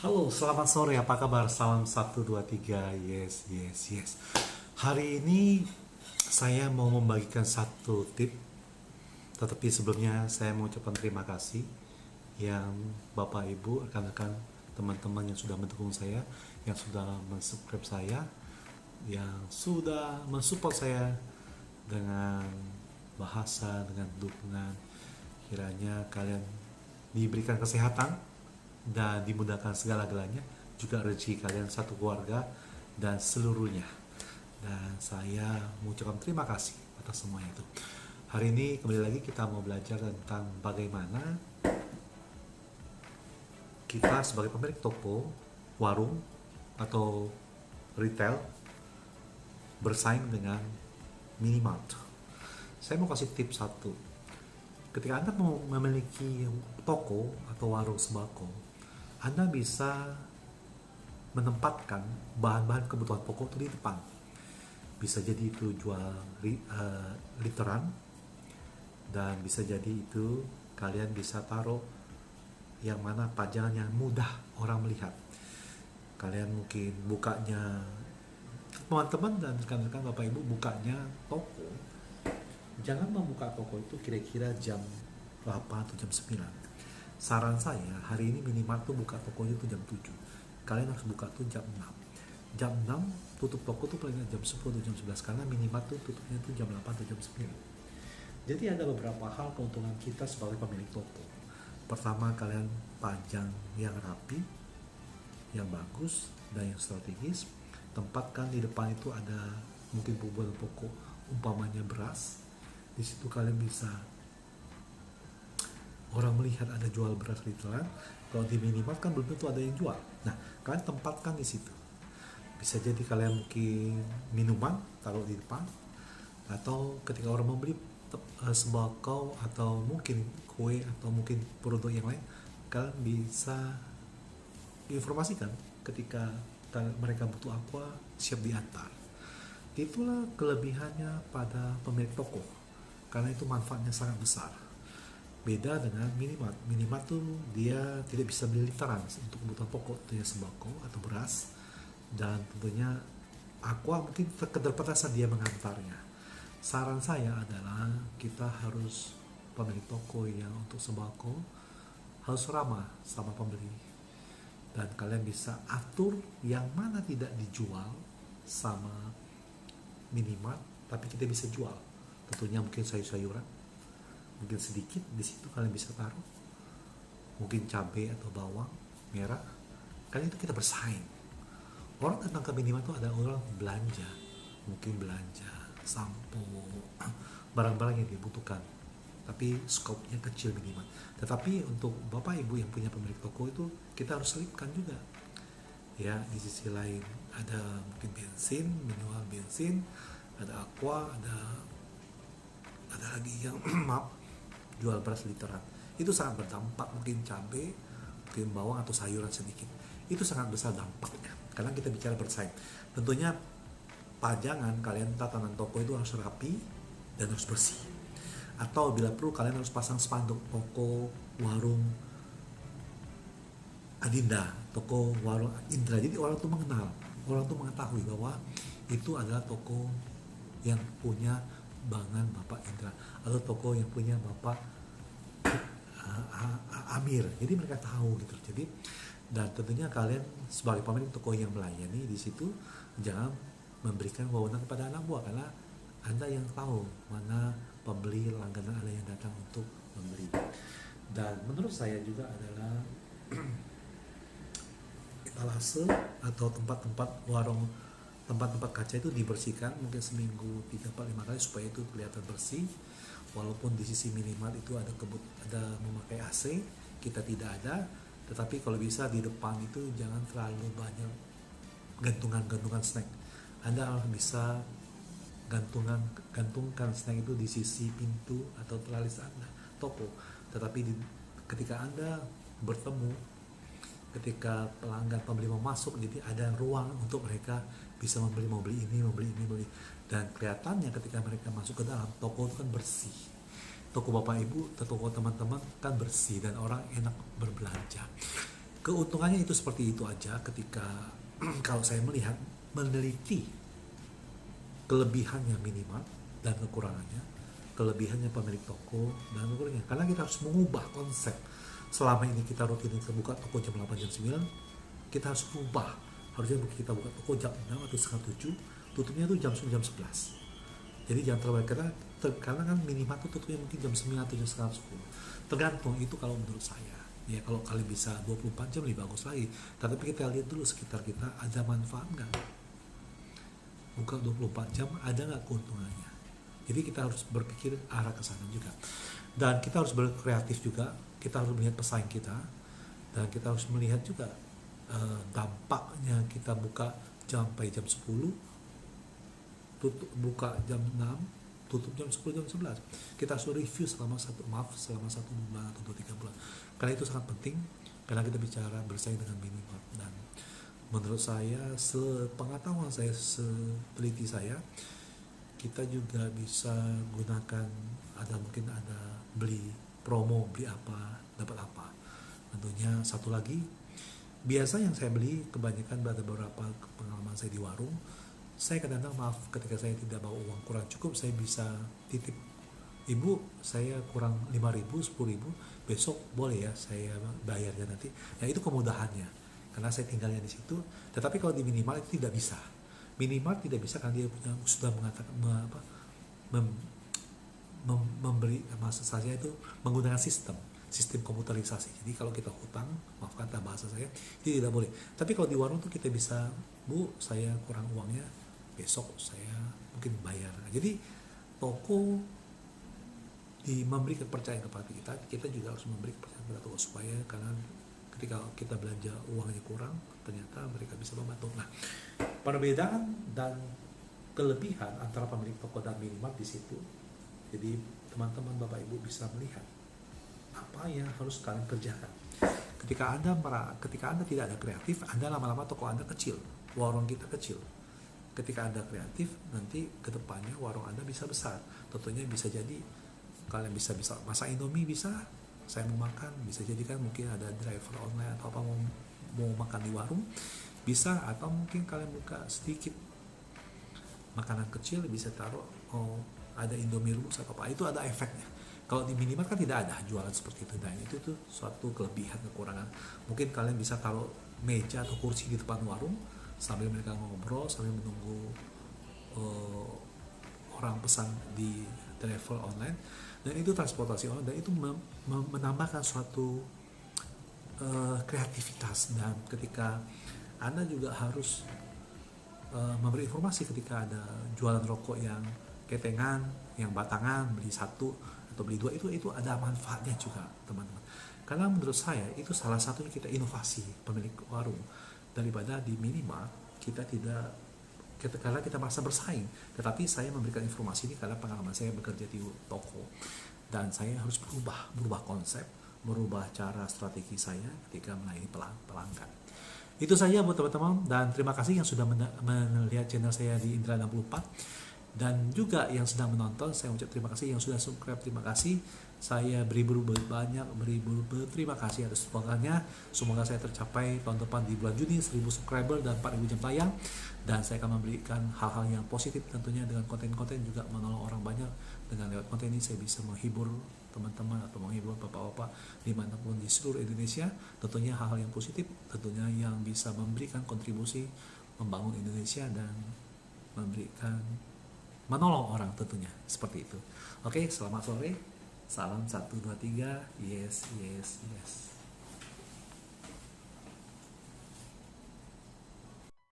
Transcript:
Halo, selamat sore. Apa kabar? Salam 1, 2, 3. Yes, yes, yes. Hari ini saya mau membagikan satu tip. Tetapi sebelumnya saya mau ucapkan terima kasih yang Bapak Ibu, rekan-rekan, teman-teman yang sudah mendukung saya, yang sudah mensubscribe saya, yang sudah mensupport saya dengan bahasa, dengan dukungan. Kiranya kalian diberikan kesehatan dan dimudahkan segala-galanya, juga rezeki kalian satu keluarga dan seluruhnya. Dan saya mengucapkan terima kasih atas semuanya itu. Hari ini kembali lagi kita mau belajar tentang bagaimana kita sebagai pemilik toko, warung, atau retail bersaing dengan minimart. Saya mau kasih tips satu. Ketika Anda mau memiliki toko atau warung sembako, Anda bisa menempatkan bahan-bahan kebutuhan pokok itu di depan. Bisa jadi itu jual literan, dan bisa jadi itu kalian bisa taruh yang mana pajangan yang mudah orang melihat. Kalian mungkin bukanya, teman-teman dan rekan-rekan Bapak Ibu bukanya toko, jangan membuka toko itu kira-kira jam 8 atau jam 9. Saran saya, hari ini minimal tuh buka tokonya tuh jam 7. Kalian harus buka tuh jam 6. Jam 6 tutup toko tuh paling jam 10 atau jam 11, karena minimal tuh tutupnya tuh jam 8 atau jam 9. Jadi ada beberapa hal keuntungan kita sebagai pemilik toko. Pertama, kalian pajang yang rapi, yang bagus, dan yang strategis. Tempatkan di depan itu ada mungkin kebutuhan pokok, umpamanya beras. Di situ kalian bisa orang melihat ada jual beras literan. Kalau di minimarket kan belum tentu ada yang jual. Nah, kalian tempatkan di situ. Bisa jadi kalian mungkin minuman taruh di depan, atau ketika orang membeli sembako atau mungkin kue atau mungkin produk yang lain, kalian bisa informasikan ketika mereka butuh apa, siap diantar. Itulah kelebihannya pada pemilik toko, karena itu manfaatnya sangat besar. Beda dengan minimart. Minimart tuh dia tidak bisa beli literan untuk kebutuhan pokok, tentunya sembako atau beras, dan tentunya aqua mungkin keterbatasan dia mengantarnya. Saran saya adalah kita harus, pemilik toko yang untuk sembako harus ramah sama pembeli, dan kalian bisa atur yang mana tidak dijual sama minimart tapi kita bisa jual. Tentunya mungkin sayur-sayuran, mungkin sedikit di situ kalian bisa taruh, mungkin cabai atau bawang merah. Kali itu kita bersaing. Orang datang ke minimart itu ada orang belanja, mungkin belanja sampo, barang-barang yang dibutuhkan, tapi skopnya kecil minimart. Tetapi untuk Bapak Ibu yang punya pemilik toko itu, kita harus selipkan juga. Ya, di sisi lain ada mungkin bensin, menjual bensin, ada aqua, ada lagi yang maaf, jual beras literan. Itu sangat berdampak, mungkin cabai, mungkin bawang atau sayuran sedikit. Itu sangat besar dampaknya, karena kita bicara bersaing. Tentunya pajangan kalian, tatanan toko itu harus rapi dan harus bersih. Atau bila perlu kalian harus pasang spanduk toko warung Adinda, toko warung Indra. Jadi orang tuh mengenal, orang tuh mengetahui bahwa itu adalah toko yang punya Bangan Bapak Indra, atau toko yang punya Bapak Amir. Jadi mereka tahu gitu. Jadi, dan tentunya kalian sebagai pemilik toko yang melayani di situ jangan memberikan wewenang kepada anak buah, karena Anda yang tahu mana pembeli langganan Anda yang datang untuk membeli. Dan menurut saya juga adalah etalase atau tempat-tempat warung, tempat-tempat kaca itu dibersihkan mungkin seminggu 3, 4, 5 kali supaya itu kelihatan bersih. Walaupun di sisi minimal itu ada memakai AC, kita tidak ada. Tetapi kalau bisa di depan itu jangan terlalu banyak gantungan snack. Anda harus bisa gantungkan snack itu di sisi pintu atau teralis Anda toko. Tetapi ketika Anda bertemu, ketika pelanggan pembeli mau masuk, jadi ada ruang untuk mereka bisa mau beli ini. Dan kelihatannya ketika mereka masuk ke dalam toko itu kan bersih. Toko Bapak Ibu, toko teman-teman kan bersih dan orang enak berbelanja. keuntungannya itu seperti itu aja ketika kalau saya melihat meneliti kelebihannya minimal dan kekurangannya, kelebihannya pemilik toko dan kekurangannya, karena kita harus mengubah konsep. Selama ini kita rutin buka toko jam 8 jam 9, kita harus rubah. Harusnya kita buka toko jam 6 atau setengah 7, tutupnya tuh jam 11. Jadi jangan terlalu karena kan minimal tuh tutupnya mungkin jam 9 atau jam setengah 10. Tergantung, itu kalau menurut saya. Ya kalau kalian bisa 24 jam lebih bagus lagi. Tapi kita lihat dulu sekitar kita ada manfaat nggak? Buka 24 jam ada nggak keuntungannya? Jadi kita harus berpikir arah ke sana juga. Dan kita harus berkreatif juga. Kita harus melihat pesaing kita. Dan kita harus melihat juga dampaknya kita buka sampai jam 10, buka jam 6, tutup jam 10, jam 11. Kita harus review selama satu bulan atau 2-3 bulan. Karena itu sangat penting, karena kita bicara bersaing dengan minimal. Dan menurut saya, sepengetahuan saya, seteliti saya, kita juga bisa gunakan, mungkin ada beli promo, beli apa, dapat apa. Tentunya satu lagi, biasa yang saya beli kebanyakan pada beberapa pengalaman saya di warung, saya kadang-kadang ketika saya tidak bawa uang kurang cukup, saya bisa titip, ibu saya kurang 5.000, 10.000, besok boleh ya saya bayarnya nanti. Nah itu kemudahannya, karena saya tinggalnya di situ. Tetapi kalau di minimal itu tidak bisa. Minimal tidak bisa karena dia sudah mengatakan memberi, maksud saya itu menggunakan sistem komputerisasi. Jadi kalau kita hutang, maafkan bahasa saya, itu tidak boleh. Tapi kalau di warung tuh kita bisa, bu saya kurang uangnya, besok saya mungkin bayar. Jadi toko memberi kepercayaan kepada kita juga harus memberi kepercayaan kepada toko, supaya karena ketika kita belanja uangnya kurang, ternyata mereka bisa membantu. Nah, perbedaan dan kelebihan antara pemilik toko dan minimarket di situ. Jadi teman-teman Bapak Ibu bisa melihat apa yang harus kalian kerjakan. Ketika Anda tidak ada kreatif, Anda lama-lama toko Anda kecil, warung kita kecil. Ketika Anda kreatif, nanti ke depannya warung Anda bisa besar. Tentunya bisa jadi kalian bisa masak Indomie, bisa saya mau makan, bisa jadi kan mungkin ada driver online atau apa mau makan di warung, bisa. Atau mungkin kalian buka sedikit makanan kecil, bisa taruh ada Indomie rebus atau apa, itu ada efeknya. Kalau di minimal kan tidak ada jualan seperti itu. Dan itu tuh suatu kelebihan, kekurangan. Mungkin kalian bisa taruh meja atau kursi di depan warung sambil mereka ngobrol, sambil menunggu orang pesan di travel online. Dan itu transportasi online, dan itu menambahkan suatu kreativitas. Dan ketika Anda juga harus memberi informasi ketika ada jualan rokok yang ketengan, yang batangan, beli satu atau beli dua, itu ada manfaatnya juga teman-teman. Karena menurut saya itu salah satunya kita inovasi pemilik warung, daripada di minimal karena kita merasa bersaing. Tetapi saya memberikan informasi ini karena pengalaman saya bekerja di toko, dan saya harus berubah konsep, merubah cara strategi saya ketika melayani pelanggan. Itu saja buat teman-teman, dan terima kasih yang sudah melihat channel saya di Indra 64. Dan juga yang sedang menonton, saya ucap terima kasih. Yang sudah subscribe, terima kasih. Saya beribu terima kasih atas dukungannya. Semoga saya tercapai tahun depan di bulan Juni 1.000 subscriber dan 4.000 jam tayang. Dan saya akan memberikan hal-hal yang positif tentunya dengan konten-konten, juga menolong orang banyak. Dengan lewat konten ini saya bisa menghibur teman-teman atau menghibur bapak-bapak dimanapun di seluruh Indonesia. Tentunya hal-hal yang positif, tentunya yang bisa memberikan kontribusi membangun Indonesia dan menolong orang tentunya, seperti itu. Oke, selamat sore. Salam 1, 2, 3. Yes.